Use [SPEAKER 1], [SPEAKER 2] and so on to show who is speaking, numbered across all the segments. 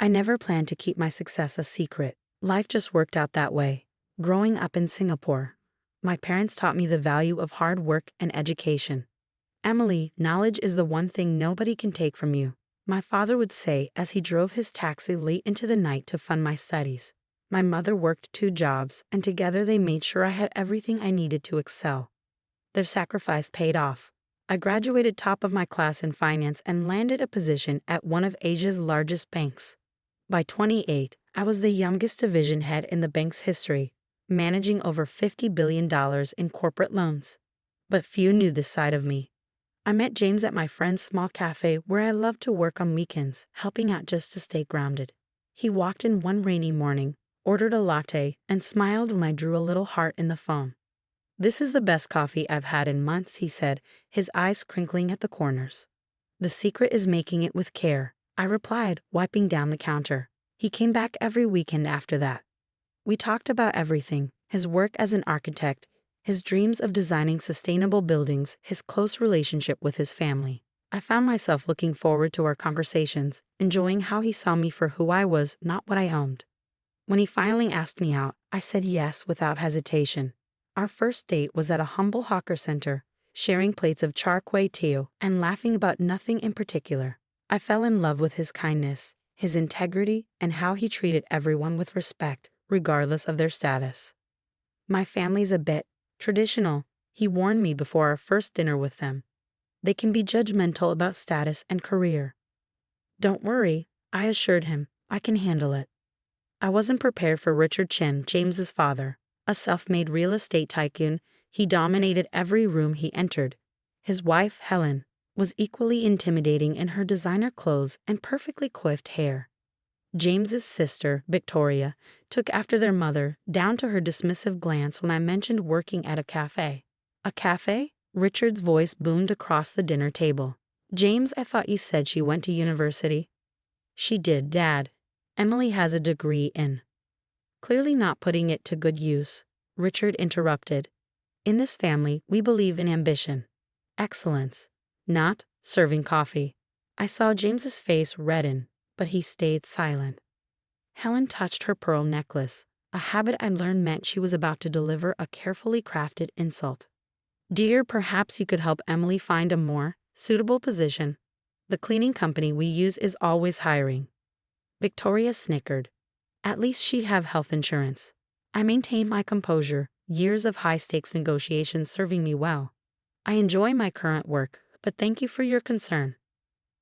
[SPEAKER 1] I never planned to keep my success a secret. Life just worked out that way. Growing up in Singapore, my parents taught me the value of hard work and education. Emily, knowledge is the one thing nobody can take from you, my father would say as he drove his taxi late into the night to fund my studies. My mother worked 2 jobs, and together they made sure I had everything I needed to excel. Their sacrifice paid off. I graduated top of my class in finance and landed a position at one of Asia's largest banks. By 28, I was the youngest division head in the bank's history, managing over $50 billion in corporate loans. But few knew this side of me. I met James at my friend's small cafe where I loved to work on weekends, helping out just to stay grounded. He walked in one rainy morning, ordered a latte, and smiled when I drew a little heart in the foam. "This is the best coffee I've had in months," he said, his eyes crinkling at the corners. "The secret is making it with care," I replied, wiping down the counter. He came back every weekend after that. We talked about everything: his work as an architect, his dreams of designing sustainable buildings, his close relationship with his family. I found myself looking forward to our conversations, enjoying how he saw me for who I was, not what I owned. When he finally asked me out, I said yes without hesitation. Our first date was at a humble hawker center, sharing plates of char kway teow and laughing about nothing in particular. I fell in love with his kindness, his integrity, and how he treated everyone with respect, regardless of their status. "My family's a bit traditional," he warned me before our first dinner with them. "They can be judgmental about status and career." "Don't worry," I assured him. "I can handle it." I wasn't prepared for Richard Chen, James's father. A self-made real estate tycoon, he dominated every room he entered. His wife, Helen, was equally intimidating in her designer clothes and perfectly coiffed hair. James's sister, Victoria, took after their mother, down to her dismissive glance when I mentioned working at a cafe. "A cafe?" Richard's voice boomed across the dinner table. "James, I thought you said she went to university." "She did, Dad. Emily has a degree in—" Clearly not putting it to good use, Richard interrupted. "In this family, we believe in ambition. Excellence. Not serving coffee." I saw James's face redden, but he stayed silent. Helen touched her pearl necklace, a habit I learned meant she was about to deliver a carefully crafted insult. "Dear, perhaps you could help Emily find a more suitable position. The cleaning company we use is always hiring." Victoria snickered. "At least she'd have health insurance." I maintained my composure, years of high-stakes negotiations serving me well. "I enjoy my current work, but thank you for your concern."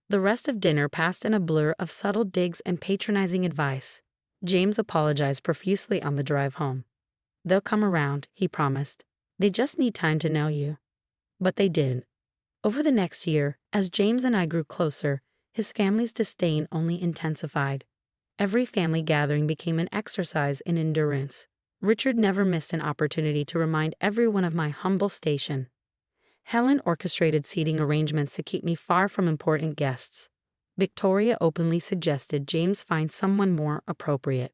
[SPEAKER 1] The rest of dinner passed in a blur of subtle digs and patronizing advice. James apologized profusely on the drive home. "They'll come around," he promised. "They just need time to know you." But they did. Over the next year, as James and I grew closer, his family's disdain only intensified. Every family gathering became an exercise in endurance. Richard never missed an opportunity to remind everyone of my humble station. Helen orchestrated seating arrangements to keep me far from important guests. Victoria openly suggested James find someone more appropriate.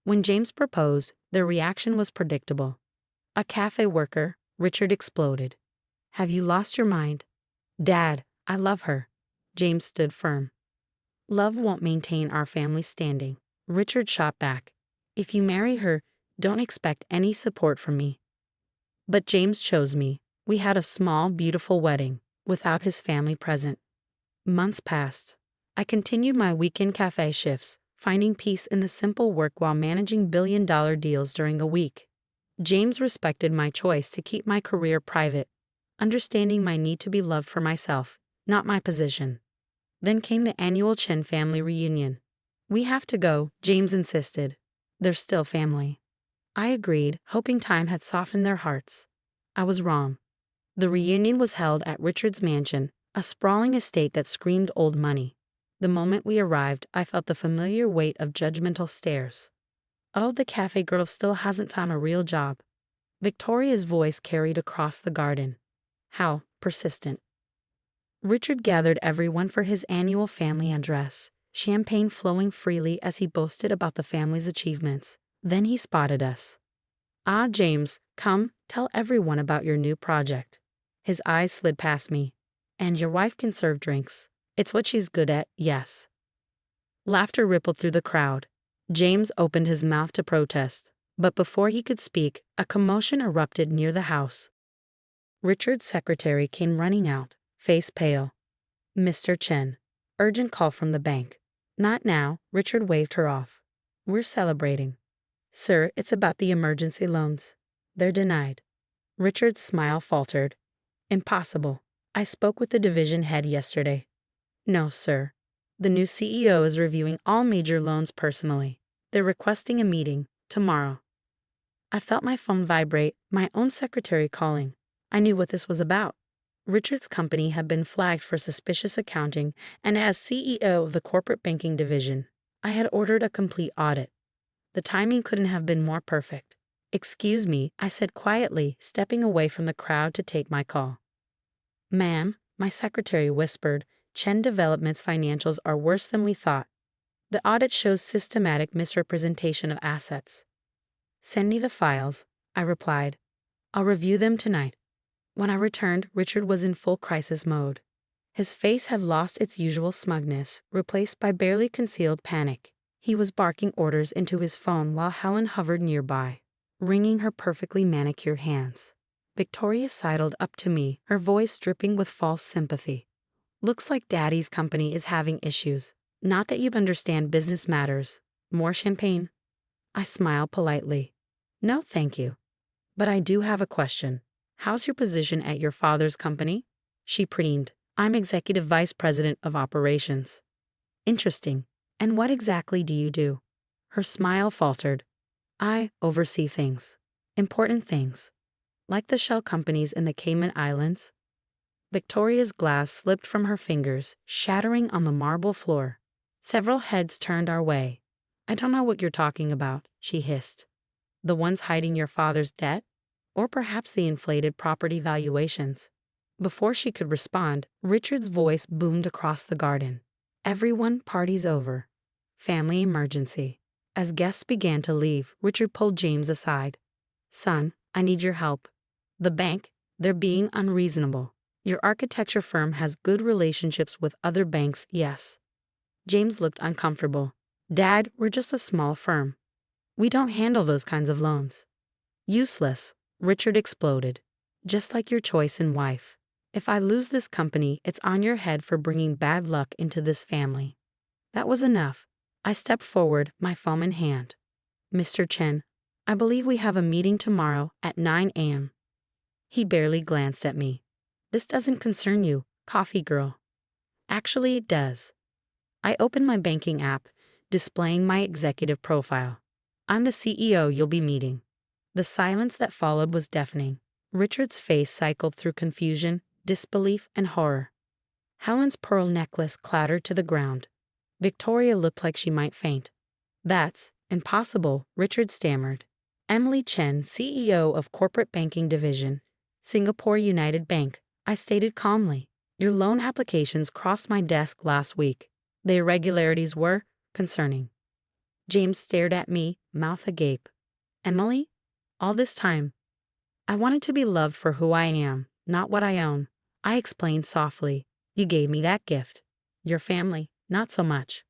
[SPEAKER 1] When James proposed, their reaction was predictable. "A cafe worker," Richard exploded. "Have you lost your mind?" "Dad, I love her." James stood firm. "Love won't maintain our family standing," Richard shot back. "If you marry her, don't expect any support from me." But James chose me. We had a small, beautiful wedding, without his family present. Months passed. I continued my weekend cafe shifts, finding peace in the simple work while managing billion-dollar deals during the week. James respected my choice to keep my career private, understanding my need to be loved for myself, not my position. Then came the annual Chen family reunion. "We have to go," James insisted. "They're still family." I agreed, hoping time had softened their hearts. I was wrong. The reunion was held at Richard's mansion, a sprawling estate that screamed old money. The moment we arrived, I felt the familiar weight of judgmental stares. "Oh, the cafe girl still hasn't found a real job." Victoria's voice carried across the garden. How persistent. Richard gathered everyone for his annual family address, champagne flowing freely as he boasted about the family's achievements. Then he spotted us. "Ah, James, come, tell everyone about your new project." His eyes slid past me. "And your wife can serve drinks. It's what she's good at, yes." Laughter rippled through the crowd. James opened his mouth to protest, but before he could speak, a commotion erupted near the house. Richard's secretary came running out, face pale. "Mr. Chen. Urgent call from the bank." "Not now," Richard waved her off. "We're celebrating." "Sir, it's about the emergency loans." "They're denied." Richard's smile faltered. "Impossible. I spoke with the division head yesterday." "No, sir. The new CEO is reviewing all major loans personally. They're requesting a meeting tomorrow." I felt my phone vibrate, my own secretary calling. I knew what this was about. Richard's company had been flagged for suspicious accounting, and as CEO of the corporate banking division, I had ordered a complete audit. The timing couldn't have been more perfect. "Excuse me," I said quietly, stepping away from the crowd to take my call. "Ma'am," my secretary whispered, "Chen Development's financials are worse than we thought. The audit shows systematic misrepresentation of assets." "Send me the files," I replied. "I'll review them tonight." When I returned, Richard was in full crisis mode. His face had lost its usual smugness, replaced by barely concealed panic. He was barking orders into his phone while Helen hovered nearby, wringing her perfectly manicured hands. Victoria sidled up to me, her voice dripping with false sympathy. "Looks like Daddy's company is having issues. Not that you understand business matters. More champagne?" I smiled politely. "No, thank you. But I do have a question. How's your position at your father's company?" She preened. "I'm Executive Vice President of Operations." "Interesting. And what exactly do you do?" Her smile faltered. "I oversee things. Important things. Like the shell companies in the Cayman Islands." Victoria's glass slipped from her fingers, shattering on the marble floor. Several heads turned our way. "I don't know what you're talking about," she hissed. "The ones hiding your father's debt? Or perhaps the inflated property valuations?" Before she could respond, Richard's voice boomed across the garden. "Everyone, party's over. Family emergency." As guests began to leave, Richard pulled James aside. "Son, I need your help. The bank, they're being unreasonable. Your architecture firm has good relationships with other banks, yes." James looked uncomfortable. "Dad, we're just a small firm. We don't handle those kinds of loans." "Useless," Richard exploded. "Just like your choice in wife. If I lose this company, it's on your head for bringing bad luck into this family." That was enough. I stepped forward, my phone in hand. "Mr. Chen, I believe we have a meeting tomorrow at 9 a.m. He barely glanced at me. "This doesn't concern you, coffee girl." "Actually, it does." I opened my banking app, displaying my executive profile. "I'm the CEO you'll be meeting." The silence that followed was deafening. Richard's face cycled through confusion, disbelief, and horror. Helen's pearl necklace clattered to the ground. Victoria looked like she might faint. "That's impossible," Richard stammered. "Emily Chen, CEO of Corporate Banking Division, Singapore United Bank," I stated calmly. "Your loan applications crossed my desk last week. The irregularities were concerning." James stared at me, mouth agape. "Emily? All this time?" "I wanted to be loved for who I am, not what I own," I explained softly. "You gave me that gift. Your family, not so much."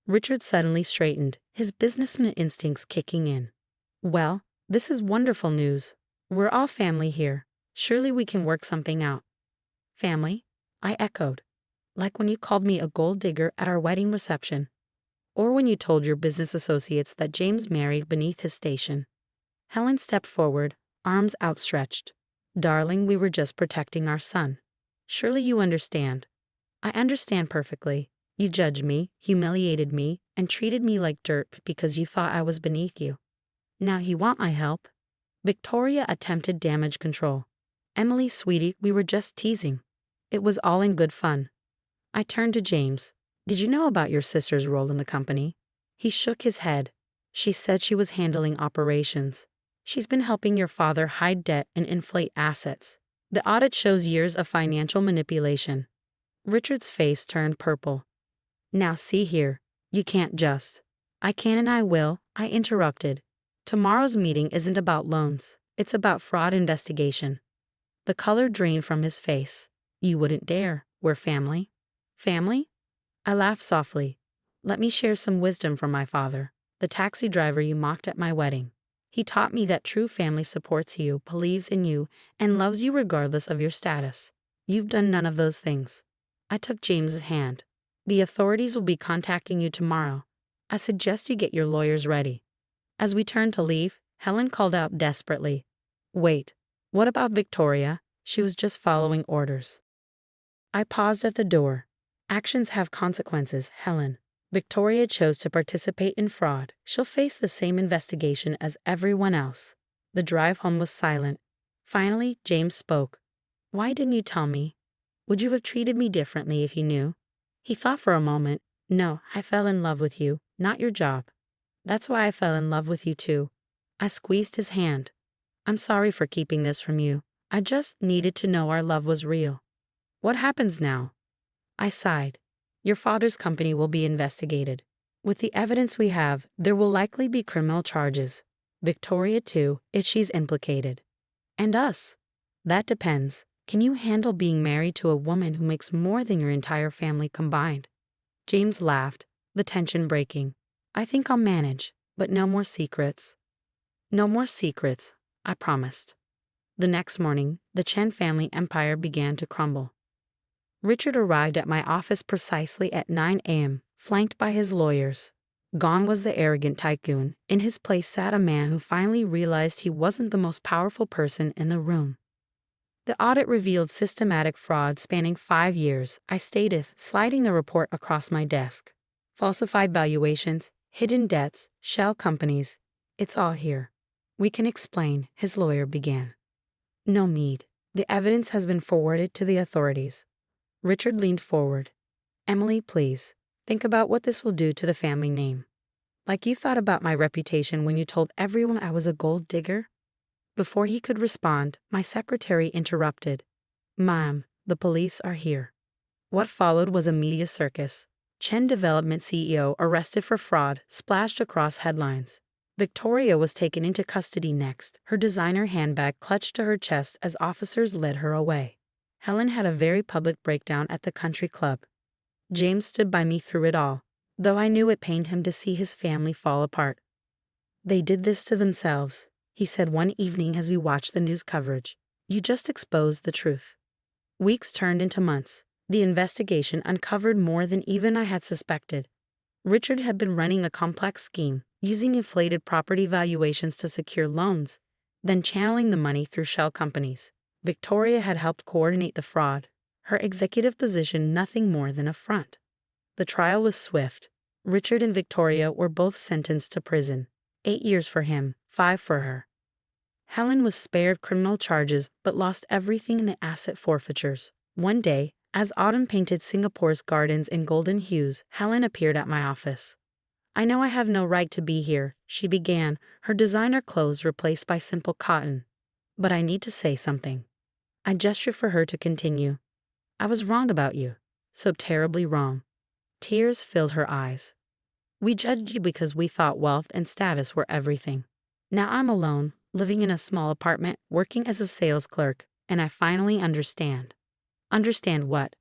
[SPEAKER 1] Richard suddenly straightened, his businessman instincts kicking in. "Well, this is wonderful news. We're all family here. Surely we can work something out." "Family?" I echoed. "Like when you called me a gold digger at our wedding reception. Or when you told your business associates that James married beneath his station." Helen stepped forward, arms outstretched. "Darling, we were just protecting our son. Surely you understand." "I understand perfectly. You judged me, humiliated me, and treated me like dirt because you thought I was beneath you. Now you want my help." Victoria attempted damage control. "Emily, sweetie, we were just teasing. It was all in good fun." I turned to James. "Did you know about your sister's role in the company?" He shook his head. "She said she was handling operations. She's been helping your father hide debt and inflate assets. The audit shows years of financial manipulation." Richard's face turned purple. "Now see here. You can't just." "I can and I will," I interrupted. "Tomorrow's meeting isn't about loans. It's about fraud investigation." The color drained from his face. "You wouldn't dare. We're family." "Family?" I laughed softly. Let me share some wisdom from my father, the taxi driver you mocked at my wedding. He taught me that true family supports you, believes in you, and loves you regardless of your status. You've done none of those things. I took James's hand. The authorities will be contacting you tomorrow. I suggest you get your lawyers ready. As we turned to leave, Helen called out desperately, "Wait, what about Victoria? She was just following orders." I paused at the door. Actions have consequences, Helen. Victoria chose to participate in fraud. She'll face the same investigation as everyone else. The drive home was silent. Finally, James spoke. "Why didn't you tell me? Would you have treated me differently if you knew?" He thought for a moment. "No, I fell in love with you, not your job. That's why I fell in love with you too." I squeezed his hand. "I'm sorry for keeping this from you. I just needed to know our love was real." "What happens now?" I sighed. "Your father's company will be investigated. With the evidence we have, there will likely be criminal charges. Victoria too, if she's implicated. And us. That depends. Can you handle being married to a woman who makes more than your entire family combined?" James laughed, the tension breaking. "I think I'll manage, but no more secrets." "No more secrets," I promised. The next morning, the Chen family empire began to crumble. Richard arrived at my office precisely at 9 a.m., flanked by his lawyers. Gone was the arrogant tycoon. In his place sat a man who finally realized he wasn't the most powerful person in the room. The audit revealed systematic fraud spanning 5 years, I stated, sliding the report across my desk. Falsified valuations, hidden debts, shell companies. It's all here. "We can explain," his lawyer began. "No need. The evidence has been forwarded to the authorities." Richard leaned forward. "Emily, please, think about what this will do to the family name. Like you thought about my reputation when you told everyone I was a gold digger?" Before he could respond, my secretary interrupted. "Ma'am, the police are here." What followed was a media circus. Chen Development CEO arrested for fraud splashed across headlines. Victoria was taken into custody next, her designer handbag clutched to her chest as officers led her away. Helen had a very public breakdown at the country club. James stood by me through it all, though I knew it pained him to see his family fall apart. "They did this to themselves," he said one evening as we watched the news coverage. "You just exposed the truth." Weeks turned into months. The investigation uncovered more than even I had suspected. Richard had been running a complex scheme, using inflated property valuations to secure loans, then channeling the money through shell companies. Victoria had helped coordinate the fraud, her executive position nothing more than a front. The trial was swift. Richard and Victoria were both sentenced to prison. 8 years for him, 5 for her. Helen was spared criminal charges but lost everything in the asset forfeitures. One day, as autumn painted Singapore's gardens in golden hues, Helen appeared at my office. "I know I have no right to be here," she began, her designer clothes replaced by simple cotton. "But I need to say something." I gestured for her to continue. "I was wrong about you. So terribly wrong." Tears filled her eyes. "We judged you because we thought wealth and status were everything. Now I'm alone, living in a small apartment, working as a sales clerk, and I finally understand." "Understand what?"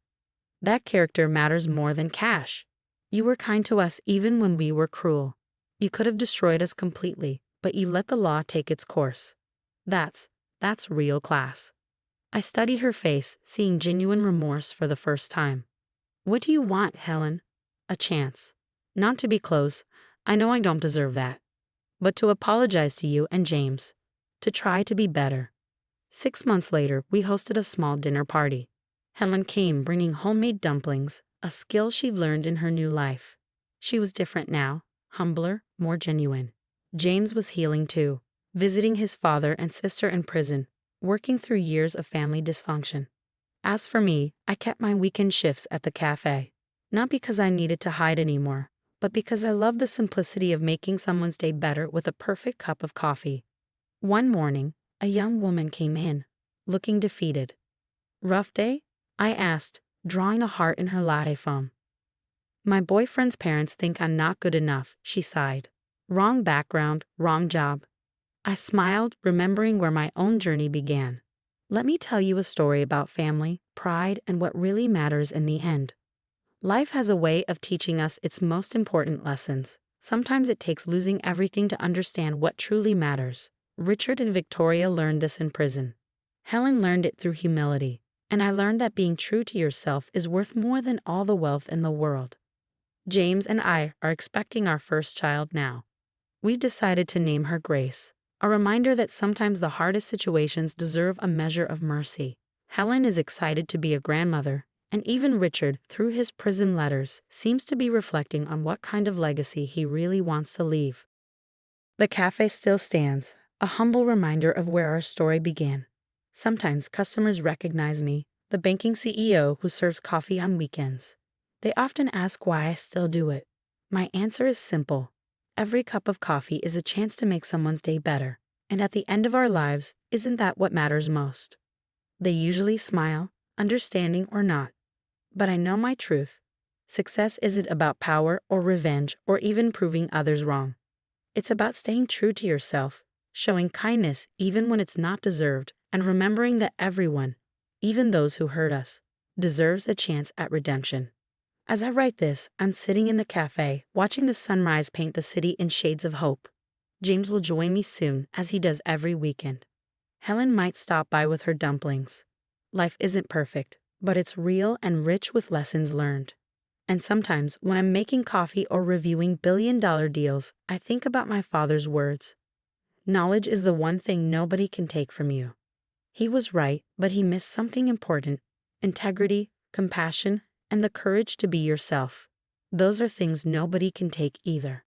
[SPEAKER 1] "That character matters more than cash. You were kind to us even when we were cruel. You could have destroyed us completely, but you let the law take its course. That's real class." I studied her face, seeing genuine remorse for the first time. "What do you want, Helen?" "A chance. Not to be close. I know I don't deserve that. But to apologize to you and James. To try to be better." 6 months later, we hosted a small dinner party. Helen came bringing homemade dumplings, a skill she'd learned in her new life. She was different now, humbler, more genuine. James was healing too, visiting his father and sister in prison, working through years of family dysfunction. As for me, I kept my weekend shifts at the cafe. Not because I needed to hide anymore, but because I loved the simplicity of making someone's day better with a perfect cup of coffee. One morning, a young woman came in, looking defeated. "Rough day?" I asked, drawing a heart in her latte foam. "My boyfriend's parents think I'm not good enough," she sighed. "Wrong background, wrong job." I smiled, remembering where my own journey began. "Let me tell you a story about family, pride, and what really matters in the end." Life has a way of teaching us its most important lessons. Sometimes it takes losing everything to understand what truly matters. Richard and Victoria learned this in prison. Helen learned it through humility. And I learned that being true to yourself is worth more than all the wealth in the world. James and I are expecting our first child now. We've decided to name her Grace, a reminder that sometimes the hardest situations deserve a measure of mercy. Helen is excited to be a grandmother, and even Richard, through his prison letters, seems to be reflecting on what kind of legacy he really wants to leave. The cafe still stands, a humble reminder of where our story began. Sometimes customers recognize me, the banking CEO who serves coffee on weekends. They often ask why I still do it. My answer is simple. Every cup of coffee is a chance to make someone's day better, and at the end of our lives, isn't that what matters most? They usually smile, understanding or not. But I know my truth. Success isn't about power or revenge or even proving others wrong. It's about staying true to yourself, showing kindness even when it's not deserved, and remembering that everyone, even those who hurt us, deserves a chance at redemption. As I write this, I'm sitting in the cafe, watching the sunrise paint the city in shades of hope. James will join me soon, as he does every weekend. Helen might stop by with her dumplings. Life isn't perfect, but it's real and rich with lessons learned. And sometimes, when I'm making coffee or reviewing billion-dollar deals, I think about my father's words. Knowledge is the one thing nobody can take from you. He was right, but he missed something important: integrity, compassion, and the courage to be yourself. Those are things nobody can take either.